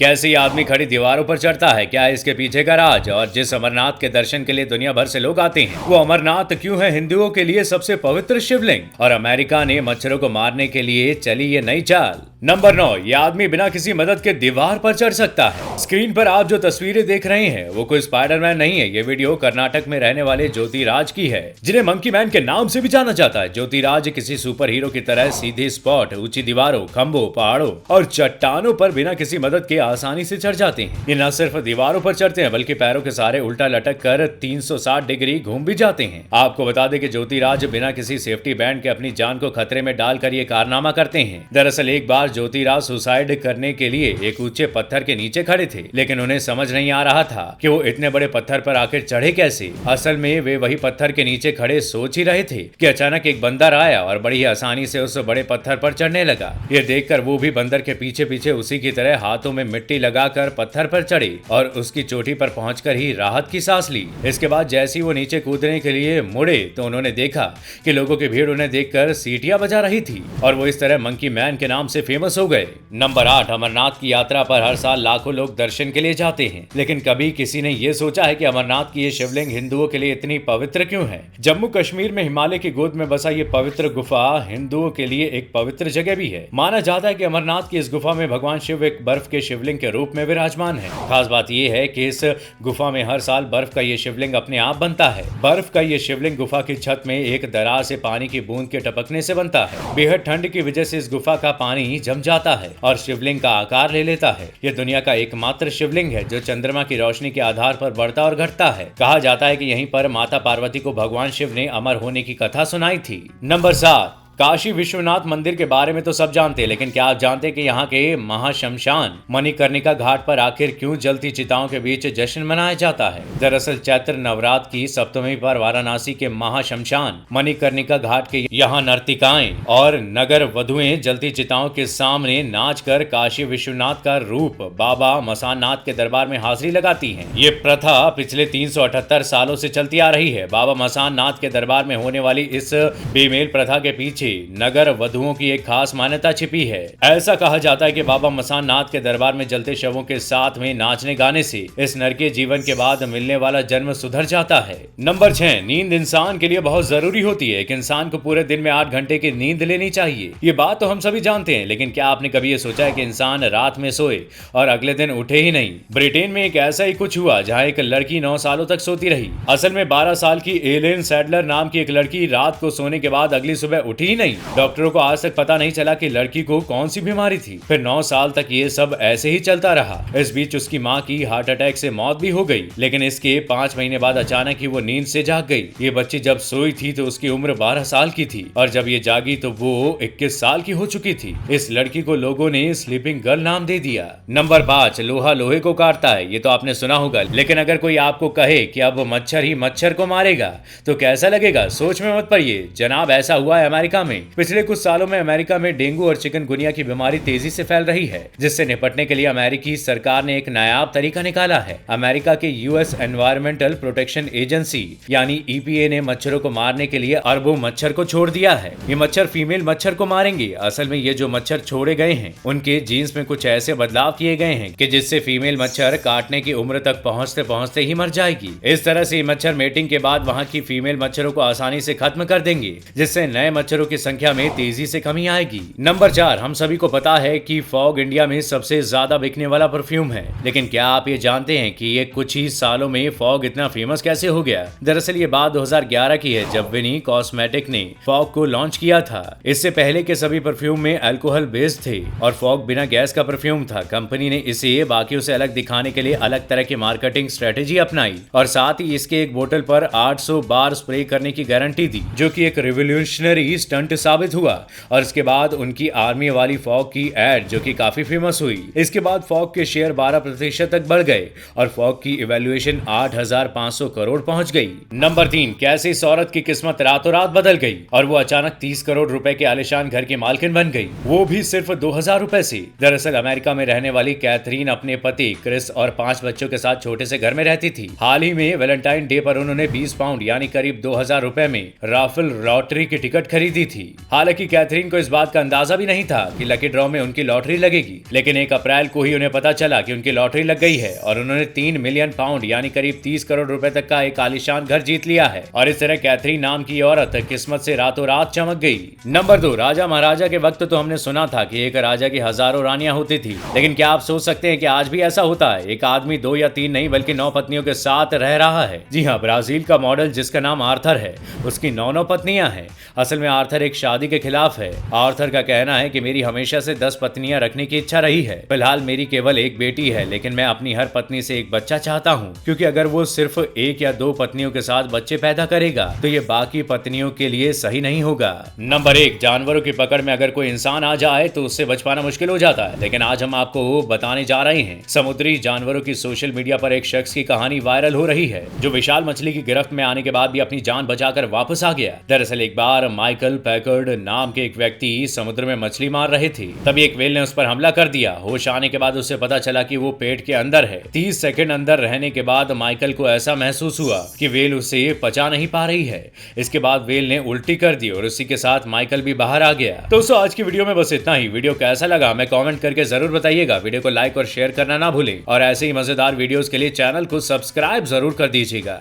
कैसे ये आदमी खड़ी दीवारों पर चढ़ता है, क्या है इसके पीछे का राज? और जिस अमरनाथ के दर्शन के लिए दुनिया भर से लोग आते हैं, वो अमरनाथ क्यों है हिंदुओं के लिए सबसे पवित्र शिवलिंग? और अमेरिका ने मच्छरों को मारने के लिए चली ये नई चाल। नंबर 9, ये आदमी बिना किसी मदद के दीवार पर चढ़ सकता है। स्क्रीन पर आप जो तस्वीरें देख रहे हैं वो कोई स्पाइडरमैन नहीं है। ये वीडियो कर्नाटक में रहने वाले ज्योतिराज की है, जिन्हें मंकी मैन के नाम से भी जाना जाता है। ज्योतिराज किसी सुपर हीरो की तरह सीधे स्पॉट, ऊंची दीवारों, खंभों, पहाड़ों और चट्टानों पर बिना किसी मदद के आसानी से चढ़ जाते हैं। ये न सिर्फ दीवारों पर चढ़ते हैं बल्कि पैरों के सहारे उल्टा लटक कर 360 डिग्री घूम भी जाते हैं। आपको बता दें कि ज्योतिराज बिना किसी सेफ्टी बैंड के अपनी जान को खतरे में डालकर ये कारनामा करते हैं। दरअसल एक बार ज्योतिराज सुसाइड करने के लिए एक ऊंचे पत्थर के नीचे खड़े थे, लेकिन उन्हें समझ नहीं आ रहा था कि वो इतने बड़े पत्थर पर आखिर चढ़े कैसे। असल में वे वही पत्थर के नीचे खड़े सोच ही रहे थे कि अचानक एक बंदर आया और बड़ी आसानी से उस बड़े पत्थर पर चढ़ने लगा। ये देखकर वो भी बंदर के पीछे पीछे उसी की तरह हाथों में मिट्टी लगाकर पत्थर पर चढ़े और उसकी चोटी पर पहुंचकर ही राहत की सांस ली। इसके बाद जैसे ही वो नीचे कूदने के लिए मुड़े तो उन्होंने देखा कि लोगों की भीड़ उन्हें देखकर सीटियां बजा रही थी और वो इस तरह मंकी मैन के नाम से फेमस हो गए। नंबर 8, अमरनाथ की यात्रा पर हर साल लाखों लोग दर्शन के लिए जाते हैं, लेकिन कभी किसी ने ये सोचा है कि अमरनाथ की ये शिवलिंग हिंदुओं के लिए इतनी पवित्र क्यों है? जम्मू कश्मीर में हिमालय की गोद में बसा ये पवित्र गुफा हिंदुओं के लिए एक पवित्र जगह भी है। माना जाता है कि अमरनाथ की इस गुफा में भगवान शिव एक बर्फ के शिवलिंग के रूप में विराजमान है। खास बात यह है कि इस गुफा में हर साल बर्फ का ये शिवलिंग अपने आप बनता है। बर्फ का ये शिवलिंग गुफा की छत में एक दरार से पानी की बूंद के टपकने से बनता है। बेहद ठंड की वजह से इस गुफा का पानी जम जाता है और शिवलिंग का आकार ले लेता है। यह दुनिया का एकमात्र शिवलिंग है जो चंद्रमा की रोशनी के आधार पर बढ़ता और घटता है। कहा जाता है कि यहीं पर माता पार्वती को भगवान शिव ने अमर होने की कथा सुनाई थी। नंबर 7, काशी विश्वनाथ मंदिर के बारे में तो सब जानते हैं, लेकिन क्या आप जानते हैं कि यहाँ के महाशमशान मणिकर्णिका घाट पर आखिर क्यों जलती चिताओं के बीच जश्न मनाया जाता है? दरअसल चैत्र नवरात्र की सप्तमी पर वाराणसी के महाशमशान मणिकर्णिका घाट के यहाँ नर्तिकाएं और नगर वधुएं जलती चिताओं के सामने नाचकर काशी विश्वनाथ का रूप बाबा मसाननाथ के दरबार में हाजिरी लगाती है। ये प्रथा पिछले 378 सालों से चलती आ रही है। बाबा मसाननाथ के दरबार में होने वाली इस बेमेल प्रथा के पीछे नगर वधुओं की एक खास मान्यता छिपी है। ऐसा कहा जाता है कि बाबा मसाननाथ के दरबार में जलते शवों के साथ में नाचने गाने से इस नरकीय जीवन के बाद मिलने वाला जन्म सुधर जाता है। नंबर 6, नींद इंसान के लिए बहुत जरूरी होती है। एक इंसान को पूरे दिन में 8 घंटे की नींद लेनी चाहिए। ये बात तो हम सभी जानते हैं, लेकिन क्या आपने कभी ये सोचा है कि इंसान रात में सोए और अगले दिन उठे ही नहीं? ब्रिटेन में एक ऐसा ही कुछ हुआ जहाँ एक लड़की 9 सालों तक सोती रही। असल में 12 साल की एलेन सैडलर नाम की एक लड़की रात को सोने के बाद अगली सुबह उठी नहीं। डॉक्टरों को आज तक पता नहीं चला कि लड़की को कौन सी बीमारी थी। फिर 9 साल तक ये सब ऐसे ही चलता रहा। इस बीच उसकी माँ की हार्ट अटैक से मौत भी हो गई, लेकिन इसके 5 महीने बाद अचानक ही वो नींद से जाग गई। ये बच्ची जब सोई थी तो उसकी उम्र 12 साल की थी और जब ये जागी तो वो 21 साल की हो चुकी थी। इस लड़की को लोगों ने स्लीपिंग गर्ल नाम दे दिया। नंबर 5, लोहा लोहे को काटता है। ये तो आपने सुना होगा, लेकिन अगर कोई आपको कहे कि अब मच्छर ही मच्छर को मारेगा तो कैसा लगेगा? सोच में मत पड़िए जनाब, ऐसा हुआ है अमेरिका में। पिछले कुछ सालों में अमेरिका में डेंगू और चिकनगुनिया की बीमारी तेजी से फैल रही है, जिससे निपटने के लिए अमेरिकी सरकार ने एक नायाब तरीका निकाला है। अमेरिका के यूएस एनवायरमेंटल प्रोटेक्शन एजेंसी यानी ईपीए ने मच्छरों को मारने के लिए अरबों मच्छर को छोड़ दिया है। ये मच्छर फीमेल मच्छर को मारेंगे। असल में ये जो मच्छर छोड़े गए हैं उनके जीन्स में कुछ ऐसे बदलाव किए गए हैं कि जिससे फीमेल मच्छर काटने की उम्र तक पहुंचते पहुंचते ही मर जाएगी। इस तरह से मच्छर मेटिंग के बाद वहां की फीमेल मच्छरों को आसानी से खत्म कर देंगे, जिससे नए मच्छरों की संख्या में तेजी से कमी आएगी। नंबर 4, हम सभी को पता है कि फॉग इंडिया में सबसे ज्यादा बिकने वाला परफ्यूम है, लेकिन क्या आप ये जानते हैं कि ये कुछ ही सालों में फॉग इतना फेमस कैसे हो गया? दरअसल ये बात 2011 की है, जब विनी कॉस्मेटिक ने फॉग को लॉन्च किया था। इससे पहले के सभी परफ्यूम में अल्कोहल बेस्ड थे और फॉग बिना गैस का परफ्यूम था। कंपनी ने इसे बाकियों से अलग दिखाने के लिए अलग तरह की मार्केटिंग स्ट्रेटेजी अपनाई और साथ ही इसके एक बोतल पर 800 बार स्प्रे करने की गारंटी दी, जो कि एक रिवोल्यूशनरी स्टंट साबित हुआ। और इसके बाद उनकी आर्मी वाली फॉग की एड जो कि काफी फेमस हुई। इसके बाद फॉग के शेयर 12% तक बढ़ गए और फॉग की इवैल्यूएशन 8,500 करोड़ पहुंच गई। नंबर 3, कैसे इस औरत की किस्मत रातों रात बदल गई और वो अचानक 30 करोड़ रुपए के आलिशान घर की मालकिन बन गई, वो भी सिर्फ 2000 रुपए से। दरअसल अमेरिका में रहने वाली कैथरीन अपने पति क्रिस और 5 बच्चों के साथ छोटे से घर में रहती थी। हाल ही में वैलेंटाइन डे पर उन्होंने 20 पाउंड यानी करीब 2000 रुपए में राफेल लॉटरी की टिकट खरीदी थी। हालांकि कैथरीन को इस बात का अंदाजा भी नहीं था कि लकी ड्रॉ में उनकी लॉटरी लगेगी, लेकिन 1 अप्रैल को ही उन्हें पता चला कि उनकी लॉटरी लग गई है और उन्होंने 3 मिलियन पाउंड यानी करीब 30 करोड़ रुपए तक का एक आलीशान घर जीत लिया है। और इस तरह कैथरीन नाम की औरत किस्मत से रातों रात चमक गई। नंबर 2, राजा महाराजा के वक्त तो हमने सुना था कि एक राजा की हजारों रानियां होती थी, लेकिन क्या आप सोच सकते हैं कि आज भी ऐसा होता है? एक आदमी 2 या 3 नहीं बल्कि 9 पत्नियों के साथ रह रहा है। जी हाँ, ब्राजील का मॉडल जिसका नाम आर्थर है, उसकी 9 पत्नियां हैं। असल में आर्थर एक शादी के खिलाफ है। आर्थर का कहना है कि मेरी हमेशा से 10 पत्नियां रखने की इच्छा रही है। फिलहाल मेरी केवल एक बेटी है, लेकिन मैं अपनी हर पत्नी से एक बच्चा चाहता हूँ, क्योंकि अगर वो सिर्फ 1 या 2 पत्नियों के साथ बच्चे पैदा करेगा तो ये बाकी पत्नियों के लिए सही नहीं होगा। नंबर 1, जानवरों की पकड़ में अगर कोई इंसान आ जाए तो उससे बच पाना मुश्किल हो जाता है, लेकिन आज हम आपको बताने जा रहे हैं समुद्री जानवरों की। सोशल मीडिया पर एक शख्स की कहानी वायरल हो रही है जो विशाल मछली की गिरफ्त में आने के बाद भी अपनी जान बचाकर वापस आ गया। दरअसल एक बार माइकल पैकर्ड नाम के एक व्यक्ति समुद्र में मछली मार रहे थे, तभी एक वेल ने उस पर हमला कर दिया। होश आने के बाद उसे पता चला कि वो पेट के अंदर है। 30 सेकंड अंदर रहने के बाद माइकल को ऐसा महसूस हुआ कि वेल उसे पचा नहीं पा रही है। इसके बाद वेल ने उल्टी कर दी और उसी के साथ माइकल भी बाहर आ गया। तो दोस्तों, आज की वीडियो में बस इतना ही। वीडियो कैसा लगा हमें कमेंट करके जरूर बताइएगा। वीडियो को लाइक और शेयर करना ना भूलें और ऐसे ही मजेदार वीडियोस के लिए चैनल को सब्सक्राइब जरूर कर दीजिएगा।